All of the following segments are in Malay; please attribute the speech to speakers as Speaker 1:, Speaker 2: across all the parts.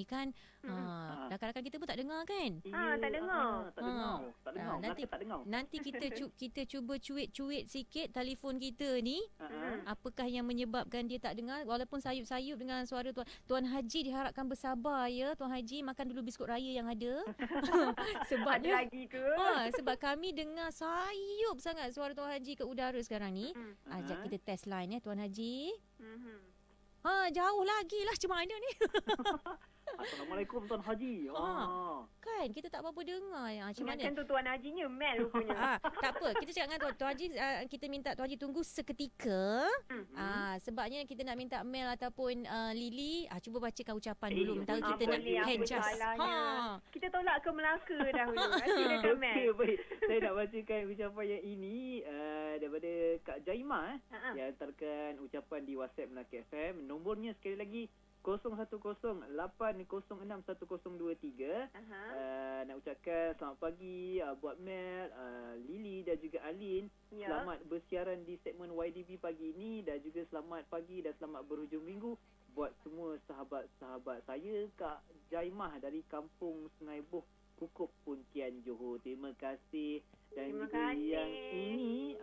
Speaker 1: kan rakan-rakan kita pun tak dengar kan?
Speaker 2: Tak dengar.
Speaker 3: Tak dengar.
Speaker 1: Nanti
Speaker 3: Tak dengar.
Speaker 1: nanti kita cuba cuit-cuit sikit telefon kita ni. Apakah yang menyebabkan dia tak dengar walaupun sayup-sayup dengan suara Tuan Haji. Diharapkan bersabar ya Tuan Haji, makan dulu biskut raya yang ada. Sebabnya
Speaker 2: Ada lagi ke?
Speaker 1: sebab kami dengar sayup sangat suara Tuan Haji ke udara sekarang ni. Ajak kita test line Tuan Haji. Jauh lagi lah macam mana ni?
Speaker 3: Assalamualaikum Tuan Haji.
Speaker 1: Kan kita tak apa-apa dengar macam mana.
Speaker 2: Ingatkan tu Tuan Hajinya Mel rupanya.
Speaker 1: Tak apa, kita cakap dengan Tuan Haji, kita minta Tuan Haji tunggu seketika. Sebabnya kita nak minta Mel ataupun Lily cuba bacakan ucapan dulu sementara kita nak adjust.
Speaker 2: Kita tolak ke Melaka dahulu. Silakan Mel.
Speaker 3: Okey, baik. Saya nak bacakan ucapan yang ini daripada Kak Jaimah yang hantarkan ucapan di WhatsApp Melaka FM. Nombornya sekali lagi 0108061023. Nak ucapkan selamat pagi buat Mel, Lily dan juga Alin. Selamat bersiaran di segmen YDB pagi ini dan juga selamat pagi dan selamat berhujung minggu buat semua sahabat-sahabat saya. Kak Jaimah dari Kampung Sungai Boh, Kukup, Pontian, Johor. Terima kasih. Dan
Speaker 2: Terima
Speaker 3: juga
Speaker 2: kasih.
Speaker 3: yang ini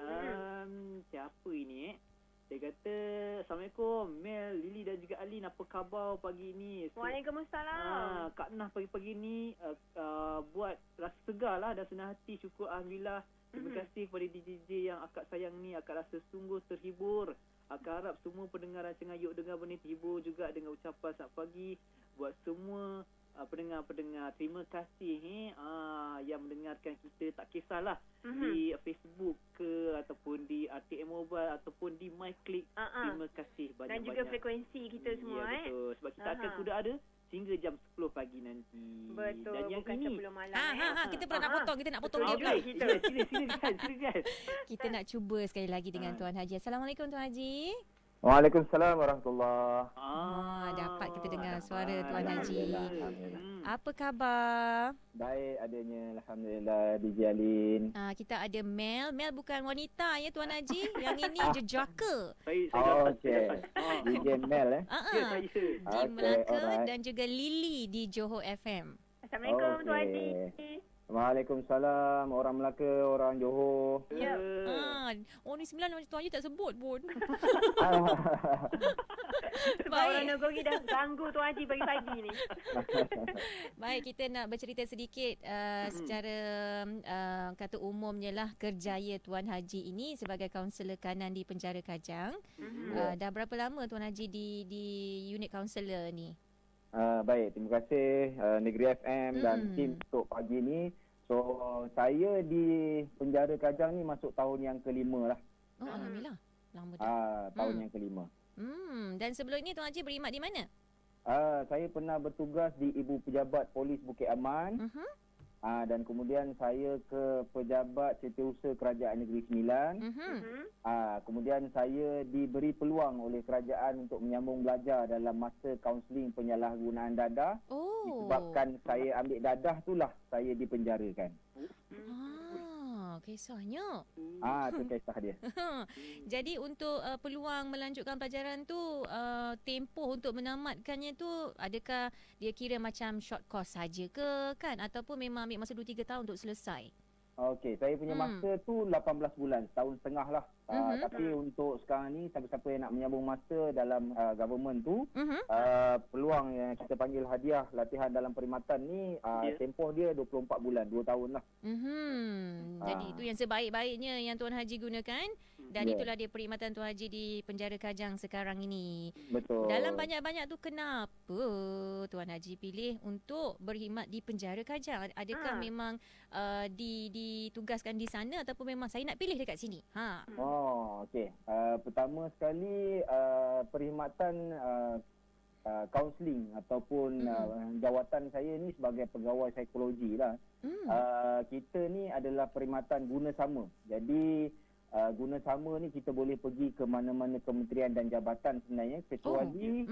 Speaker 3: siapa ini Dia kata, Assalamualaikum Mel, Lily dan juga Alin, apa khabar pagi ini?
Speaker 2: Waalaikumsalam.
Speaker 3: Kak Nah pagi-pagi ni buat rasa segar lah dan senang hati. Syukur Alhamdulillah. Terima kasih kepada DJ yang akak sayang ni. Akak rasa sungguh terhibur. Akak harap semua pendengar Rancangan Yuk Dengar Benih terhibur juga dengan ucapan selamat pagi buat semua pendengar-pendengar. Terima kasih yang mendengarkan kita, tak kisahlah di Facebook ke ataupun di RTM Mobile ataupun di MyClick. Terima kasih banyak-banyak.
Speaker 2: Dan juga frekuensi kita semua.
Speaker 3: Betul. Sebab kita akan sudah ada sehingga jam 10 pagi nanti.
Speaker 2: Betul.
Speaker 3: Dan yang
Speaker 2: bukan
Speaker 3: ini
Speaker 2: sebelum malam.
Speaker 1: Kita pernah nak potong, kita nak potong dia pula.
Speaker 3: Silakan.
Speaker 1: Kita nak cuba sekali lagi dengan Tuan Haji. Assalamualaikum Tuan Haji.
Speaker 4: Waalaikumsalam warahmatullahi.
Speaker 1: Dapat kita dengar suara Tuan Haji.
Speaker 4: Alhamdulillah.
Speaker 1: Apa khabar?
Speaker 4: Baik adanya, alhamdulillah, DJ Alin.
Speaker 1: Kita ada Mel. Mel bukan wanita ya Tuan Haji. Yang ini jejaka.
Speaker 4: Okey. DJ Mel
Speaker 1: Di Melaka dan juga Lily di Johor FM.
Speaker 2: Assalamualaikum Tuan Haji.
Speaker 4: Waalaikumsalam. Orang Melaka, orang Johor.
Speaker 2: Ya.
Speaker 1: Ni 9 macam Tuan Haji tak sebut pun.
Speaker 2: Sebab orang Nagori dah ganggu Tuan Haji pagi-pagi ni.
Speaker 1: Baik, kita nak bercerita sedikit secara kata umumnya lah kerjaya Tuan Haji ini sebagai kaunselor kanan di Penjara Kajang. Dah berapa lama Tuan Haji di unit kaunselor ni?
Speaker 4: Baik, terima kasih Negeri FM dan tim untuk pagi ni. So, saya di Penjara Kajang ni masuk tahun yang kelima lah.
Speaker 1: Alhamdulillah. Lama dah.
Speaker 4: Tahun yang kelima.
Speaker 1: Dan sebelum ini Tuan Haji berkhidmat di mana?
Speaker 4: Saya pernah bertugas di Ibu Pejabat Polis Bukit Aman. Dan kemudian saya ke Pejabat Setiausaha Kerajaan Negeri Sembilan. Kemudian saya diberi peluang oleh kerajaan untuk menyambung belajar dalam masa kaunseling penyalahgunaan dadah. Disebabkan saya ambil dadah itulah saya dipenjarakan.
Speaker 1: Kisahnya.
Speaker 4: Itu kisah dia.
Speaker 1: Jadi untuk peluang melanjutkan pelajaran tu, tempoh untuk menamatkannya tu, adakah dia kira macam short course saja ke kan? Ataupun memang ambil masa 2-3 tahun untuk selesai?
Speaker 4: Okey, saya punya masa tu 18 bulan, setahun setengah lah. Tapi untuk sekarang ni, siapa-siapa yang nak menyambung masa dalam government tu, peluang yang kita panggil hadiah latihan dalam perkhidmatan ni, tempoh dia 24 bulan, 2 tahun lah.
Speaker 1: Jadi itu yang sebaik-baiknya yang Tuan Haji gunakan. Dan itulah dia perkhidmatan Tuan Haji di Penjara Kajang sekarang ini.
Speaker 4: Betul.
Speaker 1: Dalam banyak-banyak tu kenapa Tuan Haji pilih untuk berkhidmat di Penjara Kajang? Adakah memang ditugaskan di sana ataupun memang saya nak pilih dekat sini?
Speaker 4: Okey. Pertama sekali perkhidmatan kaunseling ataupun jawatan saya ni sebagai pegawai psikologi lah. Kita ni adalah perkhidmatan guna sama. Jadi guna sama ni kita boleh pergi ke mana-mana kementerian dan jabatan sebenarnya, kecuali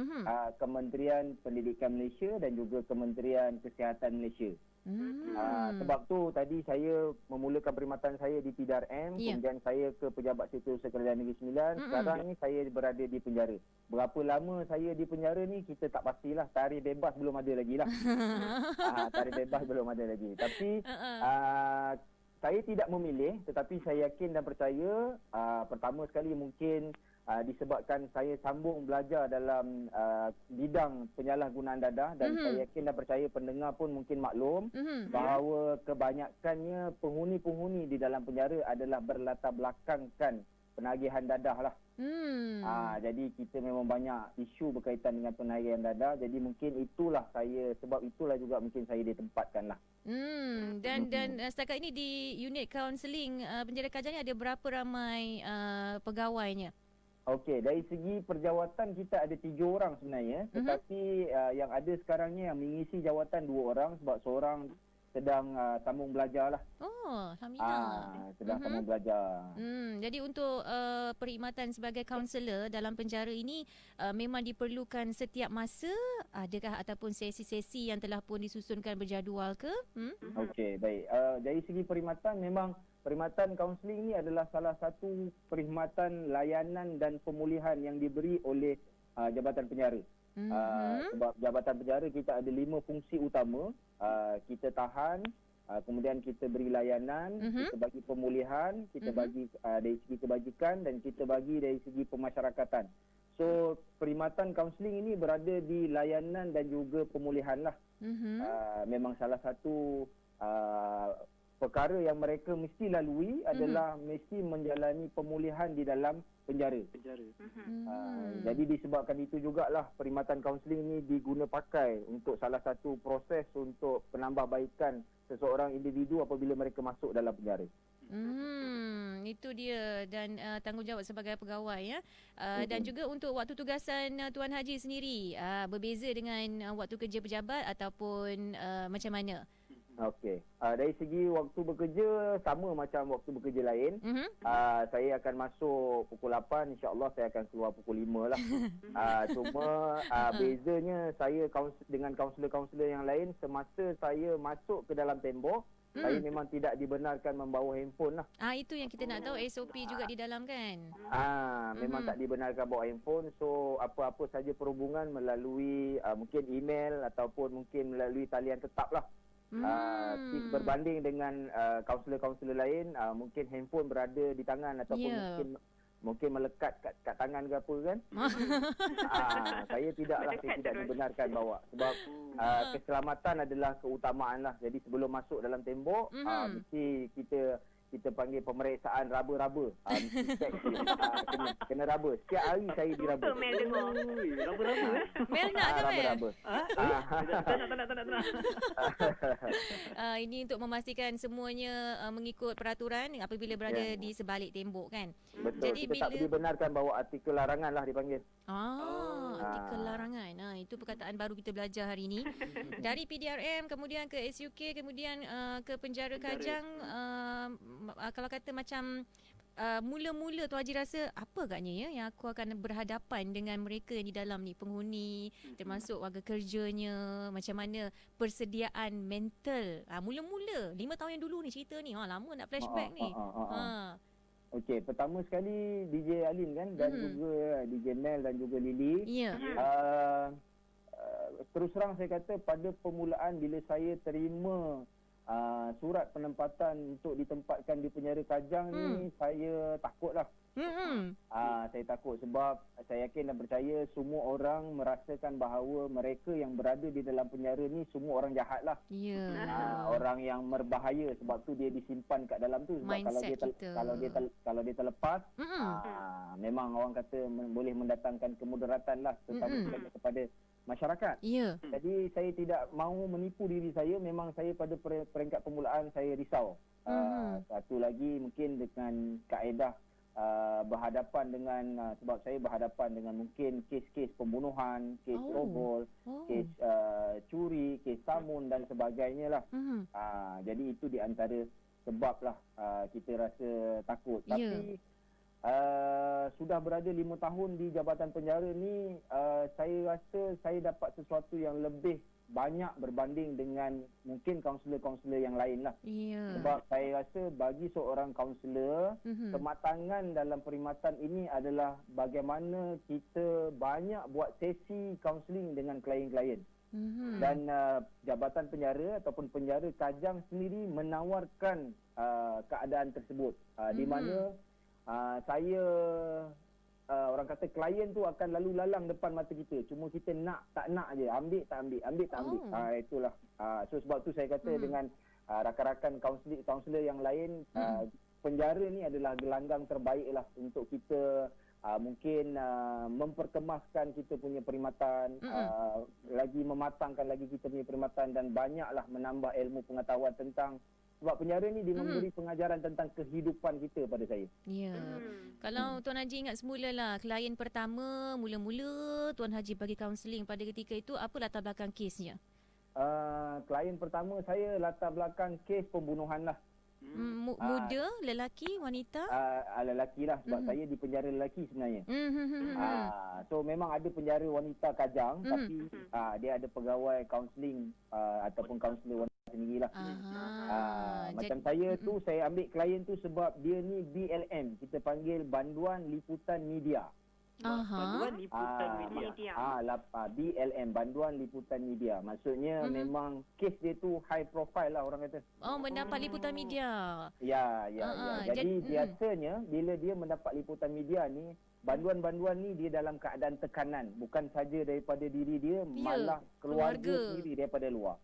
Speaker 4: Kementerian Pendidikan Malaysia dan juga Kementerian Kesihatan Malaysia. Sebab tu tadi saya memulakan perkhidmatan saya di PDRM, kemudian saya ke Pejabat Setiausaha Kerajaan Negeri Sembilan. Sekarang ni saya berada di penjara. Berapa lama saya di penjara ni kita tak pastilah. Tarikh bebas belum ada lagi lah. Tarikh bebas belum ada lagi. Tapi saya tidak memilih, tetapi saya yakin dan percaya pertama sekali mungkin disebabkan saya sambung belajar dalam bidang penyalahgunaan dadah, dan saya yakin dan percaya pendengar pun mungkin maklum bahawa kebanyakannya penghuni-penghuni di dalam penjara adalah berlatar belakangkan penagihan dadah lah. Jadi kita memang banyak isu berkaitan dengan penagihan dadah. Jadi mungkin itulah sebab itulah juga mungkin saya ditempatkan lah.
Speaker 1: Dan setakat ini di unit kaunseling penjara Kajang ni ada berapa ramai pegawainya?
Speaker 4: Okey, dari segi perjawatan kita ada 3 orang sebenarnya, tetapi yang ada sekarang ni yang mengisi jawatan 2 orang sebab seorang sedang sambung belajar lah.
Speaker 1: Oh, alhamdulillah.
Speaker 4: Sedang sambung belajar.
Speaker 1: Jadi untuk perkhidmatan sebagai kaunselor dalam penjara ini memang diperlukan setiap masa, adakah ataupun sesi-sesi yang telah pun disusunkan berjadual ke?
Speaker 4: Okey, baik. Dari segi perkhidmatan, memang perkhidmatan kaunseling ini adalah salah satu perkhidmatan layanan dan pemulihan yang diberi oleh Jabatan Penjara. Sebab Jabatan Penjara kita ada 5 fungsi utama. Kita tahan, kemudian kita beri layanan, kita bagi pemulihan, kita bagi dari segi kebajikan, dan kita bagi dari segi pemasyarakatan. So perkhidmatan kaunseling ini berada di layanan dan juga pemulihan lah. Memang salah satu perkara yang mereka mesti lalui adalah mesti menjalani pemulihan di dalam penjara. Jadi disebabkan itu jugalah perkhidmatan kaunseling ini diguna pakai untuk salah satu proses untuk penambahbaikan seseorang individu apabila mereka masuk dalam penjara.
Speaker 1: Itu dia, dan tanggungjawab sebagai pegawai ya. Dan juga untuk waktu tugasan Tuan Haji sendiri berbeza dengan waktu kerja pejabat ataupun macam mana?
Speaker 4: Okey. Dari segi waktu bekerja sama macam waktu bekerja lain. Saya akan masuk pukul 8, insya-Allah saya akan keluar pukul 5 lah. Cuma bezanya saya dengan kaunselor-kaunselor yang lain, semasa saya masuk ke dalam tembok, saya memang tidak dibenarkan membawa handphone lah.
Speaker 1: Itu yang kita nak tahu, SOP juga di dalam kan?
Speaker 4: Memang tak dibenarkan bawa handphone. So apa-apa saja perhubungan melalui mungkin email ataupun mungkin melalui talian tetap lah. Berbanding dengan kaunselor-kaunselor lain, mungkin handphone berada di tangan ataupun mungkin melekat kat tangan ke apa kan. Saya tidaklah, saya tidak dibenarkan bawa sebab keselamatan adalah keutamaan lah. Jadi sebelum masuk dalam tembok mesti kita panggil pemeriksaan raba-raba. Kena raba. Setiap hari saya diraba.
Speaker 2: Mel dengar.
Speaker 3: Raba-raba.
Speaker 1: Mel nak ke Mel?
Speaker 4: Raba-raba.
Speaker 3: Tak nak.
Speaker 1: Ini untuk memastikan semuanya mengikut peraturan apabila berada di sebalik tembok kan.
Speaker 4: Betul.
Speaker 1: Jadi
Speaker 4: kita tak dibenarkan bawa artikel larangan lah dipanggil.
Speaker 1: Artikel larangan. Itu perkataan baru kita belajar hari ini. Dari PDRM kemudian ke SUK, kemudian ke penjara Kajang. Kalau kata macam mula-mula tu Haji rasa apa agaknya ya yang aku akan berhadapan dengan mereka yang di dalam ni, penghuni termasuk warga kerjanya, macam mana persediaan mental mula-mula 5 tahun yang dulu ni cerita ni lama nak flashback ni.
Speaker 4: Okey, pertama sekali DJ Alin kan dan juga DJ Mel dan juga Lily. Terus terang saya kata pada permulaan bila saya terima surat penempatan untuk ditempatkan di penjara Kajang ni, saya takutlah. Saya takut sebab saya yakin dan percaya semua orang merasakan bahawa mereka yang berada di dalam penjara ni semua orang jahat lah. Orang yang berbahaya, sebab tu dia disimpan kat dalam tu. Sebab kalau dia terlepas, memang orang kata boleh mendatangkan kemudaratan lah kepada masyarakat. Jadi saya tidak mahu menipu diri saya. Memang saya pada peringkat permulaan saya risau. Satu lagi mungkin dengan kaedah berhadapan dengan sebab saya berhadapan dengan mungkin kes-kes pembunuhan, kes rogol, kes curi, kes samun dan sebagainya lah. Jadi itu di antara sebab lah kita rasa takut. Tapi sudah berada 5 tahun di jabatan penjara ni, saya rasa saya dapat sesuatu yang lebih banyak berbanding dengan mungkin kaunselor-kaunselor yang lain lah.
Speaker 1: Ya.
Speaker 4: Sebab saya rasa bagi seorang kaunselor, kematangan dalam perkhidmatan ini adalah bagaimana kita banyak buat sesi kaunseling dengan klien-klien. Dan jabatan penjara ataupun penjara Kajang sendiri menawarkan keadaan tersebut. Di mana saya orang kata klien tu akan lalu lalang depan mata kita. Cuma kita nak tak nak je, ambil tak ambil tak ambil. Itulah. So sebab tu saya kata dengan rakan-rakan kaunselor yang lain, penjara ni adalah gelanggang terbaik lah untuk kita mungkin memperkemaskan kita punya perkhidmatan, lagi mematangkan lagi kita punya perkhidmatan dan banyaklah menambah ilmu pengetahuan tentang. Sebab penjara ni dia memberi pengajaran tentang kehidupan kita pada saya.
Speaker 1: Ya. Kalau Tuan Haji ingat semula lah, klien pertama mula-mula Tuan Haji bagi kaunseling pada ketika itu, apa latar belakang kesnya?
Speaker 4: Klien pertama saya latar belakang kes pembunuhan lah.
Speaker 1: Muda, lelaki, wanita?
Speaker 4: Lelaki lah sebab saya di penjara lelaki sebenarnya. So memang ada penjara wanita Kajang, tapi dia ada pegawai kaunseling ataupun kaunselor wanita sendirilah. Macam saya tu, saya ambil klien tu sebab dia ni BLM, kita panggil Banduan Liputan Media.
Speaker 3: Banduan Liputan Media.
Speaker 4: BLM, Banduan Liputan Media. Maksudnya memang kes dia tu high profile lah orang kata.
Speaker 1: Mendapat liputan media.
Speaker 4: Ya. Jadi biasanya bila dia mendapat liputan media ni, banduan-banduan ni dia dalam keadaan tekanan. Bukan saja daripada diri dia, malah keluarga sendiri daripada luar.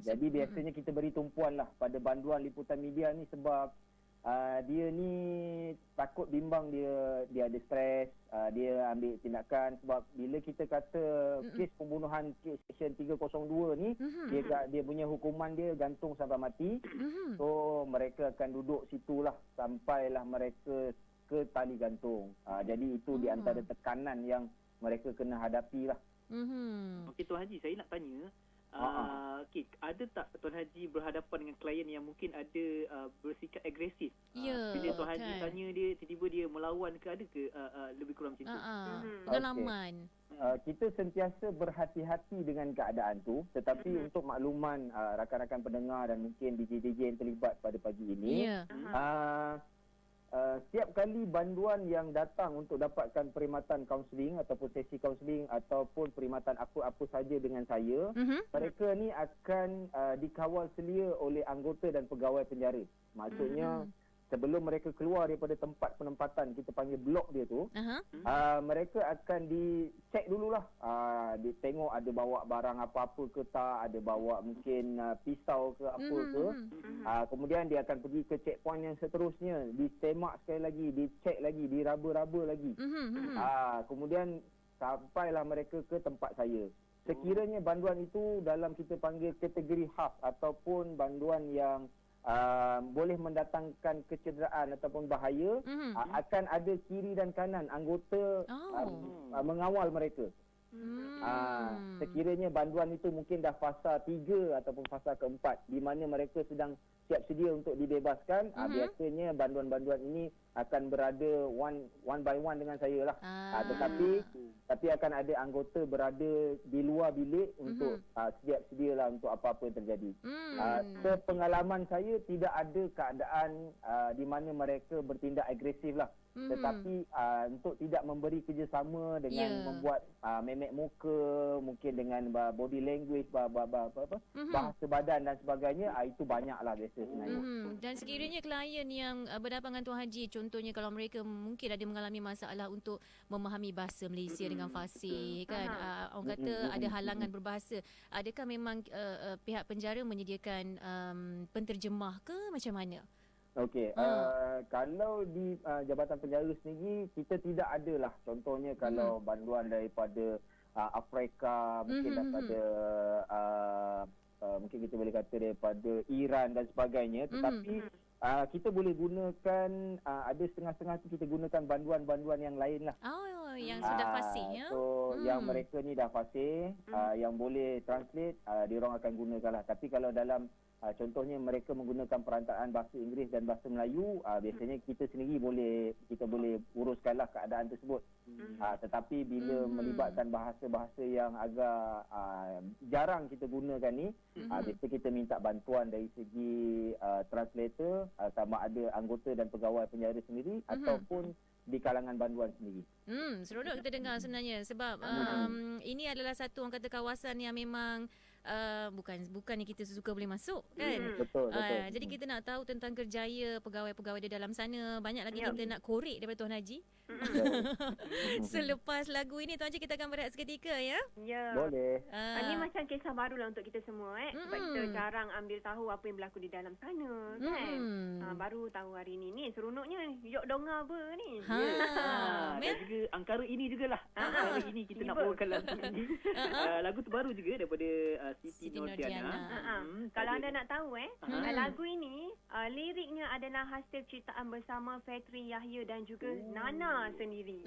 Speaker 4: Jadi biasanya kita beri tumpuan lah pada banduan liputan media ni sebab dia ni takut bimbang, dia ada stres, dia ambil tindakan. Sebab bila kita kata kes pembunuhan, kes Seksyen 302 ni, dia punya hukuman dia gantung sampai mati. So mereka akan duduk situlah sampailah mereka ke tali gantung. Jadi itu di antara tekanan yang mereka kena hadapi lah.
Speaker 3: Okey Tuan Haji, saya nak tanya, ada tak Tuan Haji berhadapan dengan klien yang mungkin ada bersikap agresif? Bila Tuan Haji tanya dia, tiba-tiba dia melawan ke, ada ke lebih kurang macam tu?
Speaker 1: Pengalaman.
Speaker 4: Kita sentiasa berhati-hati dengan keadaan tu, tetapi untuk makluman rakan-rakan pendengar dan mungkin DJ-DJ yang terlibat pada pagi ini, setiap kali banduan yang datang untuk dapatkan perkhidmatan kaunseling ataupun sesi kaunseling ataupun perkhidmatan apa-apa saja dengan saya, mereka ni akan dikawal selia oleh anggota dan pegawai penjara. Maksudnya sebelum mereka keluar daripada tempat penempatan, kita panggil blok dia tu, mereka akan dicek dululah. Ditengok ada bawa barang apa-apa ke tak, ada bawa mungkin pisau ke apa ke. Kemudian dia akan pergi ke checkpoint yang seterusnya, disemak sekali lagi, dicek lagi, diraba-raba lagi. Kemudian sampailah mereka ke tempat saya. Sekiranya banduan itu dalam kita panggil kategori khas ataupun banduan yang boleh mendatangkan kecederaan ataupun bahaya, akan ada kiri dan kanan anggota mengawal mereka. Sekiranya banduan itu mungkin dah fasa 3 ataupun fasa keempat, di mana mereka sedang siap sedia untuk dibebaskan, biasanya banduan-banduan ini akan berada one by one dengan saya lah. Tapi akan ada anggota berada di luar bilik untuk siap sedia lah untuk apa-apa yang terjadi. Sepengalaman saya tidak ada keadaan di mana mereka bertindak agresif lah. Tetapi untuk tidak memberi kerjasama dengan membuat memek muka, mungkin dengan body language, bahasa badan dan sebagainya, itu banyaklah biasa sebenarnya.
Speaker 1: Dan sekiranya klien yang berhadapan dengan Tuan Haji, contohnya kalau mereka mungkin ada mengalami masalah untuk memahami bahasa Malaysia dengan fasih, kan, orang kata ada halangan berbahasa, adakah memang pihak penjara menyediakan penterjemah ke macam mana?
Speaker 4: Okey, kalau di Jabatan Penjara sendiri, kita tidak ada lah. Contohnya kalau banduan daripada Afrika, mungkin daripada mungkin kita boleh kata daripada Iran dan sebagainya. Tetapi Kita boleh gunakan ada setengah-setengah tu kita gunakan banduan-banduan yang lain lah.
Speaker 1: Oh, yang sudah fasih ya.
Speaker 4: So yang mereka ni dah fasih, yang boleh translate, diorang akan gunakan lah. Tapi kalau dalam contohnya mereka menggunakan perantaraan bahasa Inggeris dan bahasa Melayu, biasanya kita sendiri kita boleh uruskanlah keadaan tersebut. Tetapi bila melibatkan bahasa-bahasa yang agak jarang kita gunakan ni, biasa kita minta bantuan dari segi translator, sama ada anggota dan pegawai penjara sendiri ataupun di kalangan banduan sendiri.
Speaker 1: Seronok kita dengar sebenarnya sebab ini adalah satu orang kata kawasan yang memang bukannya kita sesuka boleh masuk kan.
Speaker 4: Betul.
Speaker 1: Jadi kita nak tahu tentang kerjaya pegawai-pegawai di dalam sana. Banyak lagi kita nak korek daripada Tuan Haji. Selepas lagu ini Tuan Haji kita akan berehat seketika ya.
Speaker 2: Ya.
Speaker 4: Boleh.
Speaker 2: Ini macam kisah baru lah untuk kita semua sebab kita jarang ambil tahu apa yang berlaku di dalam sana kan. Baru tahu hari ni seronoknya yok donga apa ni.
Speaker 3: Dan juga angkara ini jugalah. Angkara ini kita nak bawakan lagu ini. Lagu terbaru juga daripada Siti Nordiana.
Speaker 2: Kalau anda nak tahu lagu ini liriknya adalah hasil ciptaan bersama Fetri Yahya dan juga Nana sendiri.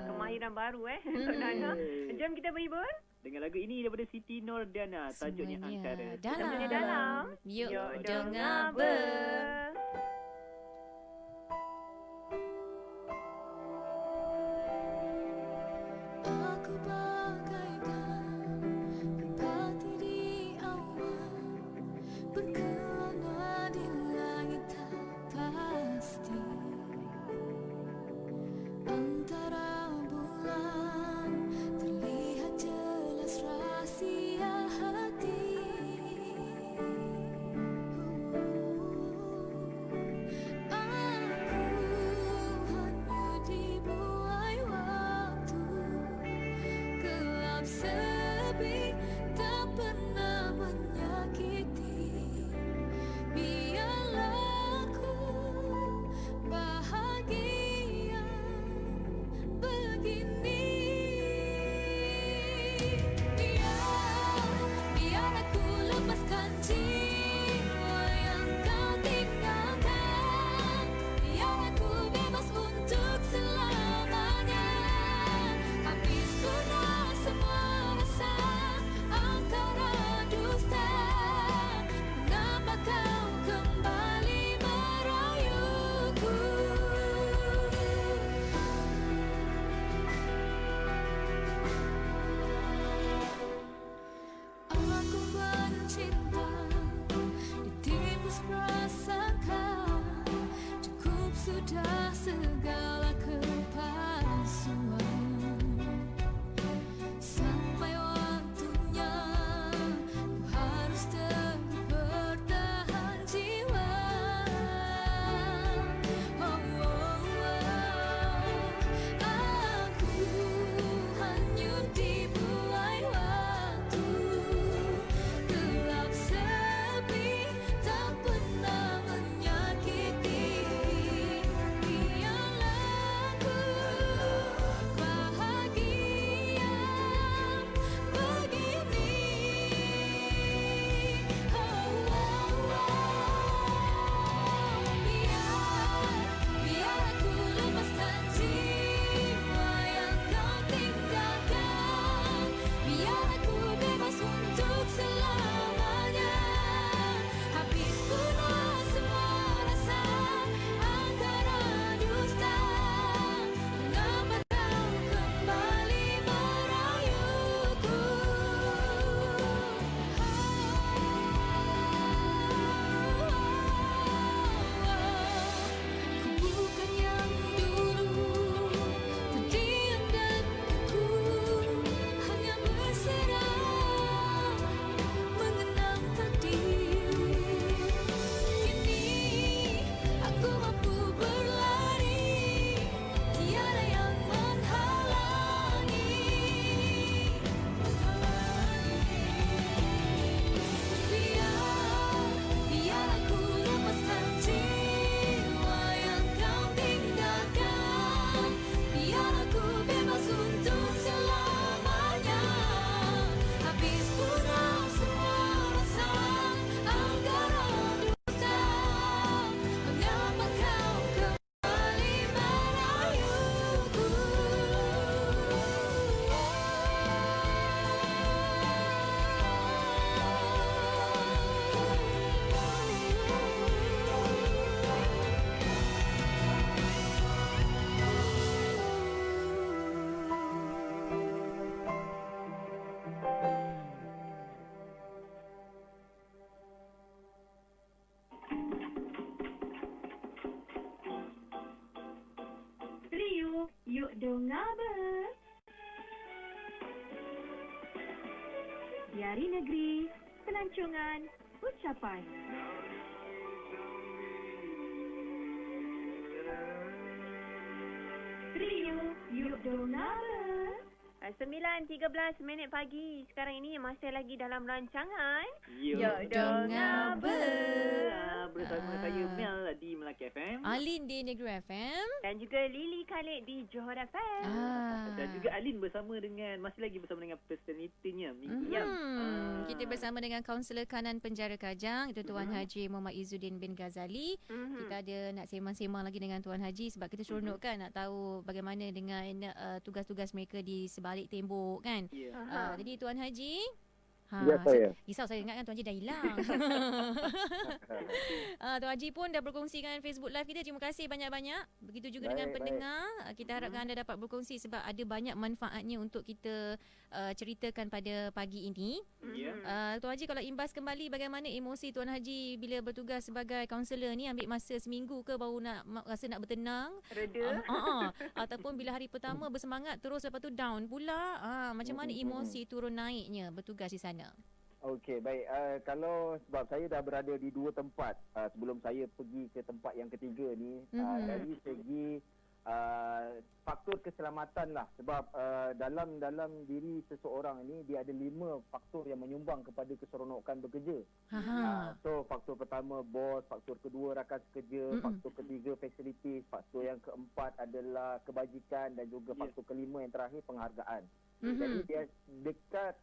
Speaker 2: Kemahiran baru untuk Nana. Jom kita berhibur
Speaker 3: dengan lagu ini daripada Siti Nordiana, tajuknya Angkara.
Speaker 2: dalam.
Speaker 1: Yuk
Speaker 2: dengar
Speaker 1: ber.
Speaker 5: Aku bagaikan merpati di awan, berkelana di langit tak pasti, antara bulan terlihat jelas rahasia hati.
Speaker 2: Bestiari Negeri, pelancongan ucapan. Trio Yuk Dong Apa? 9:13 pagi. Sekarang ini masih lagi dalam rancangan
Speaker 3: Yuk
Speaker 1: Dong Apa?
Speaker 3: Bersama saya Mel di Melaka FM.
Speaker 1: Alin di Negeri FM.
Speaker 2: dan juga Lily Khalid di Johor FM.
Speaker 3: Dan juga Alin masih lagi bersama dengan personalitinya Minggu
Speaker 1: Kita bersama dengan kaunselor kanan penjara Kajang, itu Tuan Haji Muhammad Izzuddin bin Ghazali. Kita ada nak sembang-sembang lagi dengan Tuan Haji sebab kita seronok kan nak tahu bagaimana dengan tugas-tugas mereka di sebalik tembok kan. Jadi Tuan Haji,
Speaker 4: Ya, saya.
Speaker 1: Risau saya ingatkan Tuan Haji dah hilang. Tuan Haji pun dah berkongsi dengan Facebook Live kita. Terima kasih banyak-banyak. Begitu juga dengan pendengar. Kita harapkan anda dapat berkongsi sebab ada banyak manfaatnya untuk kita ceritakan pada pagi ini. Tuan Haji, kalau imbas kembali bagaimana emosi Tuan Haji bila bertugas sebagai kaunselor ni, ambil masa seminggu ke baru rasa nak bertenang?
Speaker 2: Reda.
Speaker 1: Ataupun bila hari pertama bersemangat terus lepas tu down pula. Macam mana emosi turun naiknya bertugas di sana?
Speaker 4: Okey, baik. Kalau sebab saya dah berada di dua tempat sebelum saya pergi ke tempat yang ketiga ni, dari segi faktor keselamatan lah. Sebab dalam diri seseorang ni dia ada 5 faktor yang menyumbang kepada keseronokan bekerja. So faktor pertama bos, faktor kedua rakan sekerja, faktor ketiga facilities, faktor yang keempat adalah kebajikan dan juga faktor kelima yang terakhir penghargaan. Jadi dia dekat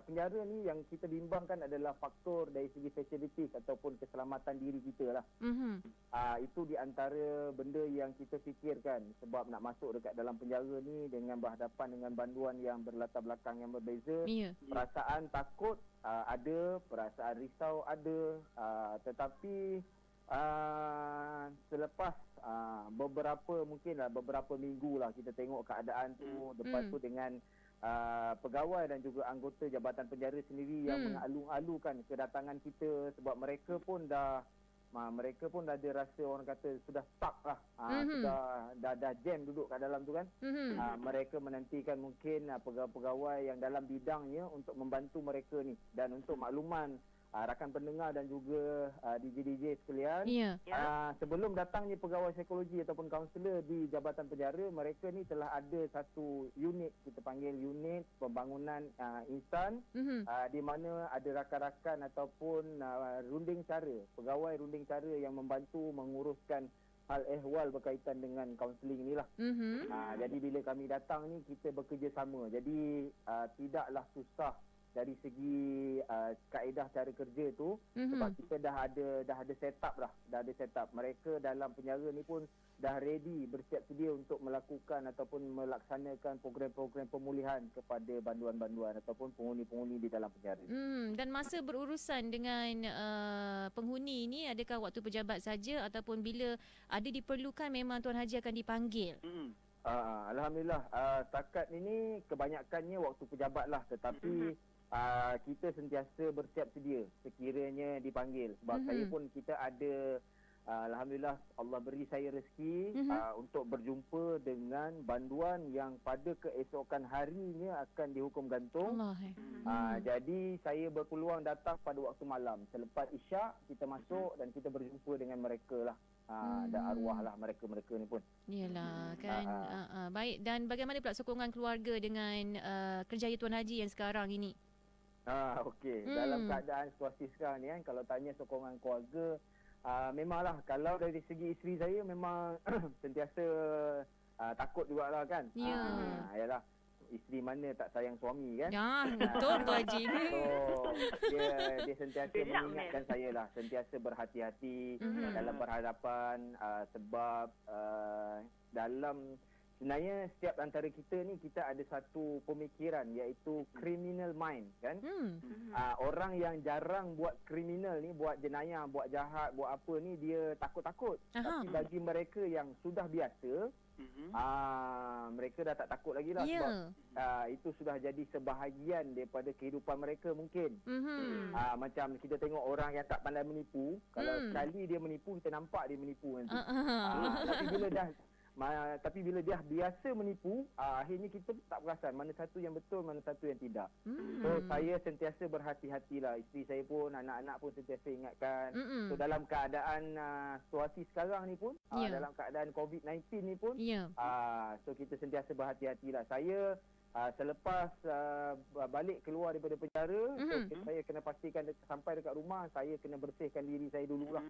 Speaker 4: penjara ni yang kita bimbangkan adalah faktor dari segi facilities ataupun keselamatan diri kita lah. Itu di antara benda yang kita fikirkan sebab nak masuk dekat dalam penjara ni dengan berhadapan dengan banduan yang berlatar belakang yang berbeza. Perasaan takut ada, perasaan risau ada, tetapi selepas beberapa minggu lah kita tengok keadaan tu, lepas tu dengan pegawai dan juga anggota Jabatan Penjara sendiri yang mengalu-alukan kedatangan kita sebab mereka pun dah ada rasa orang kata sudah stuck lah, sudah dah jam duduk kat dalam tu kan. Mereka menantikan mungkin pegawai-pegawai yang dalam bidangnya untuk membantu mereka ni. Dan untuk makluman rakan pendengar dan juga DJ-DJ sekalian, sebelum datangnya pegawai psikologi ataupun kaunselor di Jabatan Penjara, mereka ni telah ada satu unit, kita panggil unit pembangunan instan, di mana ada rakan-rakan ataupun runding cara, pegawai runding cara yang membantu menguruskan hal ehwal berkaitan dengan kaunseling ni lah. Jadi bila kami datang ni kita bekerjasama, jadi tidaklah susah dari segi kaedah cara kerja tu, sebab kita dah ada setup lah, mereka dalam penjara ni pun dah ready, bersiap sedia untuk melakukan ataupun melaksanakan program-program pemulihan kepada banduan-banduan ataupun penghuni-penghuni di dalam penjara.
Speaker 1: Dan masa berurusan dengan penghuni ni, adakah waktu pejabat saja ataupun bila ada diperlukan memang Tuan Haji akan dipanggil?
Speaker 4: Alhamdulillah, setakat ini kebanyakannya waktu pejabat lah, tetapi kita sentiasa bersiap sedia sekiranya dipanggil. Sebab saya pun kita ada, alhamdulillah Allah beri saya rezeki untuk berjumpa dengan banduan yang pada keesokan harinya akan dihukum gantung. Jadi saya berpeluang datang pada waktu malam. Selepas Isyak kita masuk dan kita berjumpa dengan mereka lah. Dan arwah lah mereka ni pun.
Speaker 1: Yalah kan. Baik, dan bagaimana pula sokongan keluarga dengan kerjaya Tuan Haji yang sekarang ini?
Speaker 4: Okey. Dalam keadaan situasi sekarang ni kan, kalau tanya sokongan keluarga, memanglah kalau dari segi isteri saya memang sentiasa takut jugalah kan. Yalah, isteri mana tak sayang suami kan.
Speaker 1: Betul Tuan Haji.
Speaker 4: So dia sentiasa mengingatkan saya lah, sentiasa berhati-hati dalam berhadapan, sebab dalam sebenarnya setiap antara kita ni kita ada satu pemikiran iaitu criminal mind kan. Orang yang jarang buat kriminal ni, buat jenayah, buat jahat, buat apa ni, dia takut-takut. Tapi bagi mereka yang sudah biasa, mereka dah tak takut lagi lah. Sebab itu sudah jadi sebahagian daripada kehidupan mereka mungkin. Macam kita tengok orang yang tak pandai menipu, kalau sekali dia menipu, kita nampak dia menipu nanti. Tapi bila dah Tapi bila dia biasa menipu, akhirnya kita tak perasan mana satu yang betul, mana satu yang tidak. So saya sentiasa berhati-hatilah. Isteri saya pun, anak-anak pun sentiasa ingatkan. So dalam keadaan situasi sekarang ni pun, dalam keadaan COVID-19 ni pun, so kita sentiasa berhati-hatilah. Saya selepas balik keluar daripada penjara, so saya kena pastikan sampai dekat rumah, saya kena bersihkan diri saya dululah.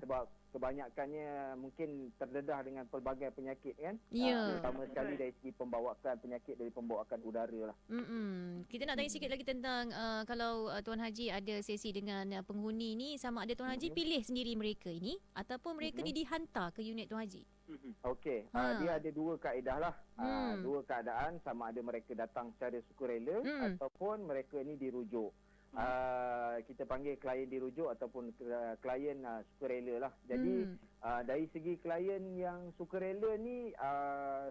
Speaker 4: Sebab kebanyakannya mungkin terdedah dengan pelbagai penyakit kan. Terutama sekali dari segi pembawaan penyakit dari pembawaan udara lah.
Speaker 1: Kita nak tanya sikit lagi tentang kalau Tuan Haji ada sesi dengan penghuni ni, sama ada Tuan Haji pilih sendiri mereka ini ataupun mereka ni dihantar ke unit Tuan Haji.
Speaker 4: Okey, dia ada dua kaedah lah. Dua keadaan, sama ada mereka datang secara sukarela ataupun mereka ni dirujuk. Kita panggil klien dirujuk ataupun klien sukarela lah. Jadi dari segi klien yang sukarela ni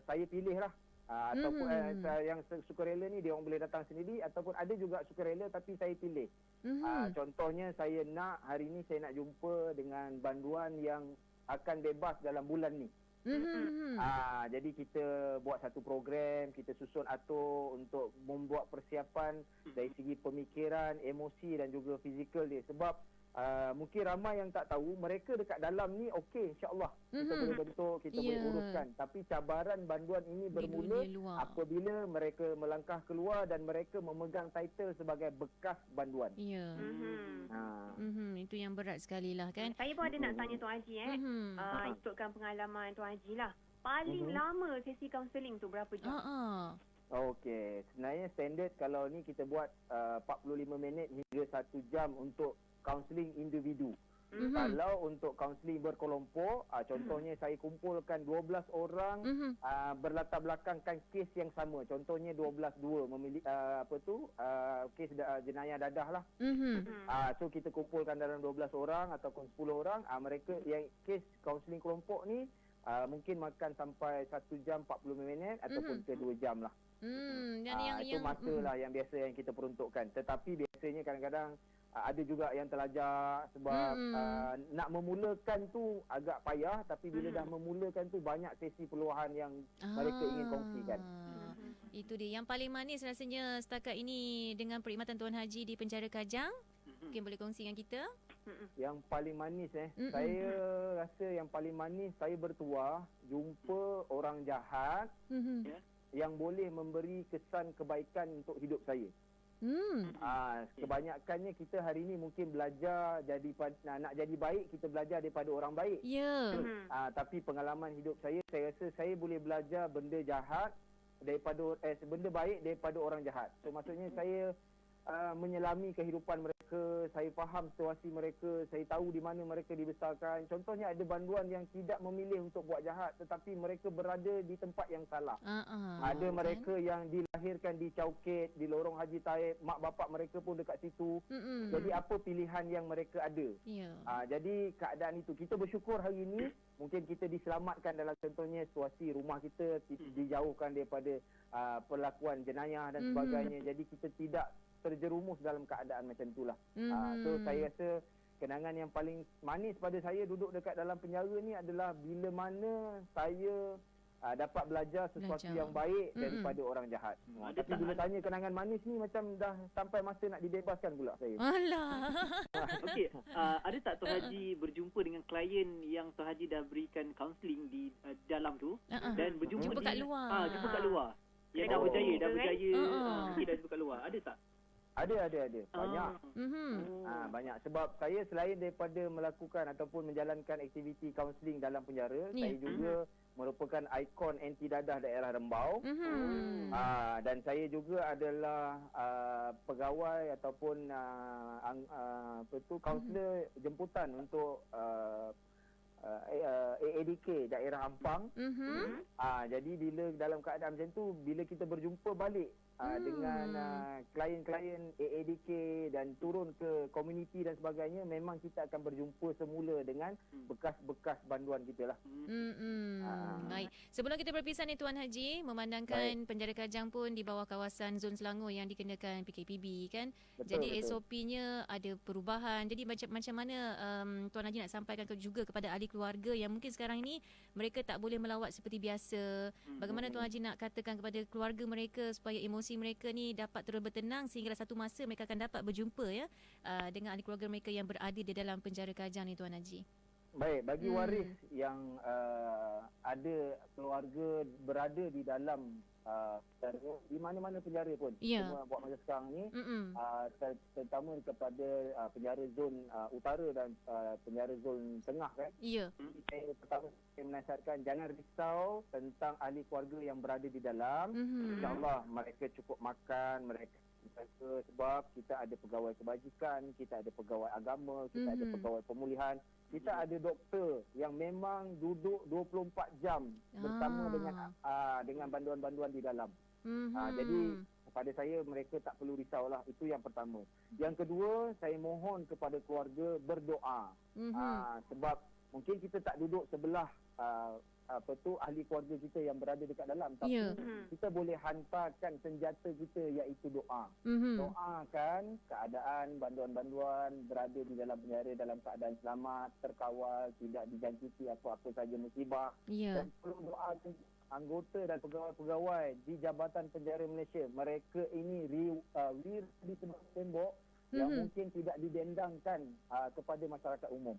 Speaker 4: saya pilih lah. Ataupun yang sukarela ni dia orang boleh datang sendiri, ataupun ada juga sukarela tapi saya pilih. Contohnya saya nak hari ni saya nak jumpa dengan banduan yang akan bebas dalam bulan ni. Jadi kita buat satu program, kita susun atur untuk membuat persiapan dari segi pemikiran, emosi dan juga fizikal dia. Sebab mungkin ramai yang tak tahu, mereka dekat dalam ni okey, insya-Allah kita boleh bentuk, kita boleh uruskan. Tapi cabaran banduan ini bermula apabila mereka melangkah keluar dan mereka memegang title sebagai bekas banduan.
Speaker 1: Itu yang berat sekali lah kan.
Speaker 2: Saya pun ada nak tanya Tuan Haji ikutkan pengalaman Tuan Haji lah. Paling lama sesi kaunseling tu berapa jam?
Speaker 4: Okey, sebenarnya standard kalau ni kita buat 45 minit hingga 1 jam untuk kaunseling individu. Kalau untuk kaunseling berkelompok, contohnya saya kumpulkan 12 orang berlatar belakangkan kes yang sama. Contohnya 12-2 memilih kes jenayah dadah lah. So kita kumpulkan dalam 12 orang ataupun 10 orang, mereka yang kes kaunseling kelompok ni mungkin makan sampai 1 jam 40 minit ataupun ke 2 jam lah. Itu masa lah yang biasa yang kita peruntukkan. Tetapi biasanya kadang-kadang ada juga yang terlajak sebab nak memulakan tu agak payah, tapi bila dah memulakan tu banyak sesi peluahan yang mereka ingin kongsikan.
Speaker 1: Itu dia. Yang paling manis rasanya setakat ini dengan perkhidmatan Tuan Haji di penjara Kajang. Mungkin boleh kongsi dengan kita?
Speaker 4: Yang paling manis saya rasa yang paling manis saya bertuah jumpa orang jahat yang boleh memberi kesan kebaikan untuk hidup saya. Kebanyakannya kita hari ini mungkin belajar nak jadi baik, kita belajar daripada orang baik. Tapi pengalaman hidup saya rasa saya boleh belajar benda jahat daripada benda baik daripada orang jahat. So maksudnya saya menyelami kehidupan mereka, saya faham situasi mereka, saya tahu di mana mereka dibesarkan. Contohnya ada banduan yang tidak memilih untuk buat jahat tetapi mereka berada di tempat yang salah. Ada mereka yang dilahirkan di Chowkit, di Lorong Haji Taib, mak bapak mereka pun dekat situ. Jadi apa pilihan yang mereka ada? Jadi keadaan itu kita bersyukur hari ini mungkin kita diselamatkan dalam contohnya situasi rumah kita dijauhkan daripada perlakuan jenayah dan sebagainya. Jadi kita tidak terjerumus dalam keadaan macam itulah. So saya rasa kenangan yang paling manis pada saya duduk dekat dalam penjara ni adalah bila mana saya dapat belajar sesuatu yang baik daripada orang jahat. Tapi bila tanya kenangan manis ni macam dah sampai masa nak dibebaskan pula saya.
Speaker 3: Okey, ada tak Tuan Haji berjumpa dengan klien yang Tuan Haji dah berikan kaunseling di dalam tu dan berjumpa
Speaker 1: kat luar.
Speaker 3: Jumpa kat luar. Yang dah berjaya mungkin dah jumpa kat luar. Ada tak?
Speaker 4: Ada. Banyak. Banyak. Sebab saya selain daripada melakukan ataupun menjalankan aktiviti kaunseling dalam penjara, saya juga merupakan ikon anti dadah daerah Rembau. Dan saya juga adalah pegawai ataupun kaunselor jemputan untuk AADK daerah Ampang. Jadi bila dalam keadaan macam tu, bila kita berjumpa balik dengan klien-klien AADK dan turun ke komuniti dan sebagainya, memang kita akan berjumpa semula dengan bekas-bekas banduan kita lah.
Speaker 1: Baik. Sebelum kita berpisah ni Tuan Haji, memandangkan penjara Kajang pun di bawah kawasan zon Selangor yang dikenakan PKPB kan. Jadi SOP-nya ada perubahan. Jadi macam mana Tuan Haji nak sampaikan juga kepada ahli keluarga yang mungkin sekarang ini mereka tak boleh melawat seperti biasa. Bagaimana Tuan Haji nak katakan kepada keluarga mereka supaya emosi mereka ni dapat terus bertenang sehingga satu masa mereka akan dapat berjumpa ya dengan ahli keluarga mereka yang berada di dalam penjara Kajang ni Tuan Haji.
Speaker 4: Baik, bagi waris yang ada keluarga berada di dalam di mana-mana penjara pun, semua buat masa sekarang ni, terutama kepada penjara zon utara dan penjara zon tengah kan. Saya pertama saya menasihatkan jangan risau tentang ahli keluarga yang berada di dalam. InsyaAllah mereka cukup makan, mereka sebab kita ada pegawai kebajikan, kita ada pegawai agama, kita ada pegawai pemulihan, kita ada doktor yang memang duduk 24 jam bersama dengan banduan-banduan di dalam. Jadi kepada saya mereka tak perlu risaulah, itu yang pertama. Yang kedua, saya mohon kepada keluarga berdoa. Sebab mungkin kita tak duduk sebelah ahli keluarga kita yang berada dekat dalam, tapi kita boleh hantarkan senjata kita iaitu doa. Doakan keadaan banduan-banduan berada di dalam penjara dalam keadaan selamat, terkawal, tidak dijangkiti apa-apa saja musibah. Dan perlu doakan anggota dan pegawai-pegawai di Jabatan Penjara Malaysia. Mereka ini wir di sebelah tembok yang mungkin tidak didendangkan kepada masyarakat umum.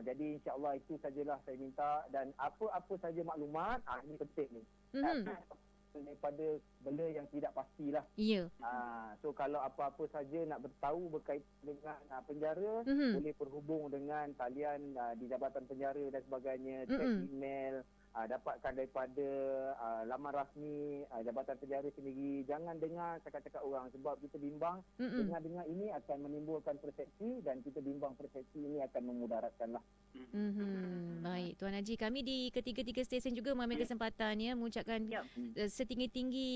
Speaker 4: Jadi insya-Allah itu sajalah saya minta, dan apa-apa saja maklumat ini penting ni. Daripada benda yang tidak pastilah. So kalau apa-apa saja nak bertahu berkaitan dengan penjara, boleh berhubung dengan talian di Jabatan Penjara dan sebagainya, cek email, dapatkan daripada laman rasmi Jabatan Penjara sendiri. Jangan dengar cakap-cakap orang, sebab kita bimbang dengar-dengar ini akan menimbulkan persepsi, dan kita bimbang persepsi ini akan memudaratkanlah.
Speaker 1: Baik Tuan Haji, kami di ketiga-tiga stesen juga mengambil kesempatan ya mengucapkan setinggi-tinggi